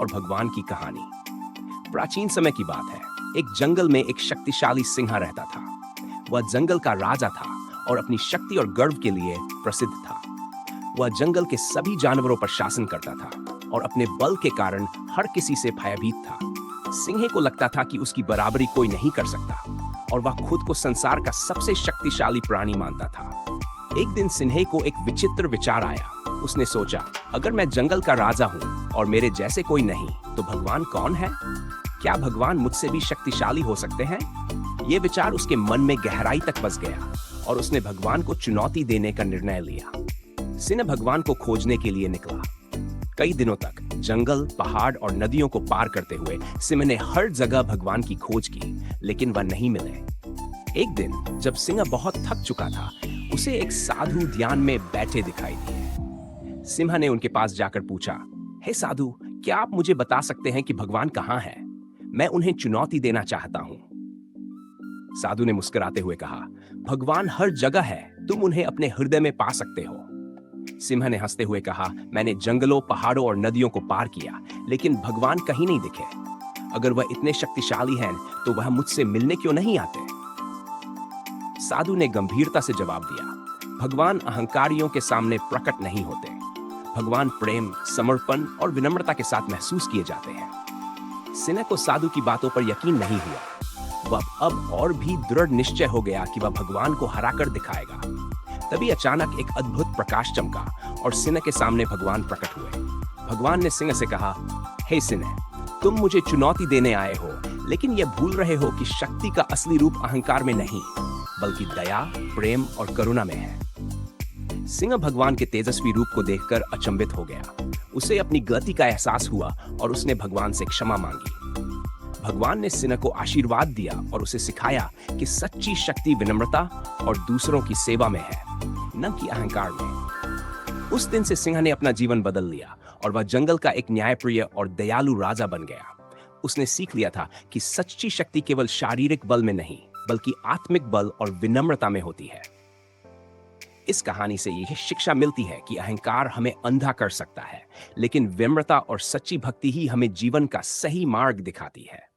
और भगवान की कहानी। प्राचीन समय की बात है। एक जंगल में एक शक्तिशाली सिंह रहता था। वह जंगल का राजा था और अपनी शक्ति और गर्व के लिए प्रसिद्ध था। वह जंगल के सभी जानवरों पर शासन करता था और अपने बल के कारण हर किसी से भयभीत था। सिंह को लगता था कि उसकी बराबरी कोई नहीं कर सकता और वह खुद को संसार का सबसे शक्तिशाली प्राणी मानता था। एक दिन सिंह को एक विचित्र विचार आया। उसने सोचा, अगर मैं जंगल का राजा हूँ और मेरे जैसे कोई नहीं, तो भगवान कौन है? क्या भगवान मुझसे भी शक्तिशाली हो सकते हैं? ये विचार उसके मन में गहराई तक बस गया और उसने भगवान को चुनौती देने का निर्णय लिया। सिंह भगवान को खोजने के लिए निकला। कई दिनों तक जंगल, पहाड़ और नदियों को पार करते हुए सिंह ने हर जगह भगवान की खोज की, लेकिन वह नहीं मिले। एक दिन जब सिंह बहुत थक चुका था, उसे एक साधु ध्यान में बैठे दिखाई दिए। सिंह ने उनके पास जाकर पूछा, हे साधु, क्या आप मुझे बता सकते हैं कि भगवान कहाँ है? मैं उन्हें चुनौती देना चाहता हूँ। साधु ने मुस्कुराते हुए कहा, भगवान हर जगह है, तुम उन्हें अपने हृदय में पा सकते हो। सिंह ने हंसते हुए कहा, मैंने जंगलों, पहाड़ों और नदियों को पार किया, लेकिन भगवान कहीं नहीं दिखे। अगर वह इतने शक्तिशाली हैं, तो वह मुझसे मिलने क्यों नहीं आते? साधु ने गंभीरता से जवाब दिया, भगवान अहंकारियों के सामने प्रकट नहीं होते। भगवान प्रेम, समर्पण और विनम्रता के साथ महसूस किए जाते हैं। सिंह को साधु की बातों पर यकीन नहीं हुआ। वह अब और भी दृढ़ निश्चय हो गया कि वह भगवान को हराकर दिखाएगा। तभी अचानक एक अद्भुत प्रकाश चमका और सिंह के सामने भगवान प्रकट हुए। भगवान ने सिंह से कहा, हे सिंह, तुम मुझे चुनौती देने आए हो, लेकिन यह भूल रहे हो कि शक्ति का असली रूप अहंकार में नहीं, बल्कि दया, प्रेम और करुणा में है। सिंह भगवान के तेजस्वी रूप को देखकर अचंभित हो गया। उसे अपनी गलती का एहसास हुआ और उसने भगवान से क्षमा मांगी। भगवान ने सिंह को आशीर्वाद दिया और उसे सिखाया कि सच्ची शक्ति विनम्रता और दूसरों की सेवा में है, न कि अहंकार में। उस दिन से सिंह ने अपना जीवन बदल लिया और वह जंगल का एक न्यायप्रिय और दयालु राजा बन गया। उसने सीख लिया था कि सच्ची शक्ति केवल शारीरिक बल में नहीं, बल्कि आत्मिक बल और विनम्रता में होती है। इस कहानी से यह शिक्षा मिलती है कि अहंकार हमें अंधा कर सकता है, लेकिन विनम्रता और सच्ची भक्ति ही हमें जीवन का सही मार्ग दिखाती है।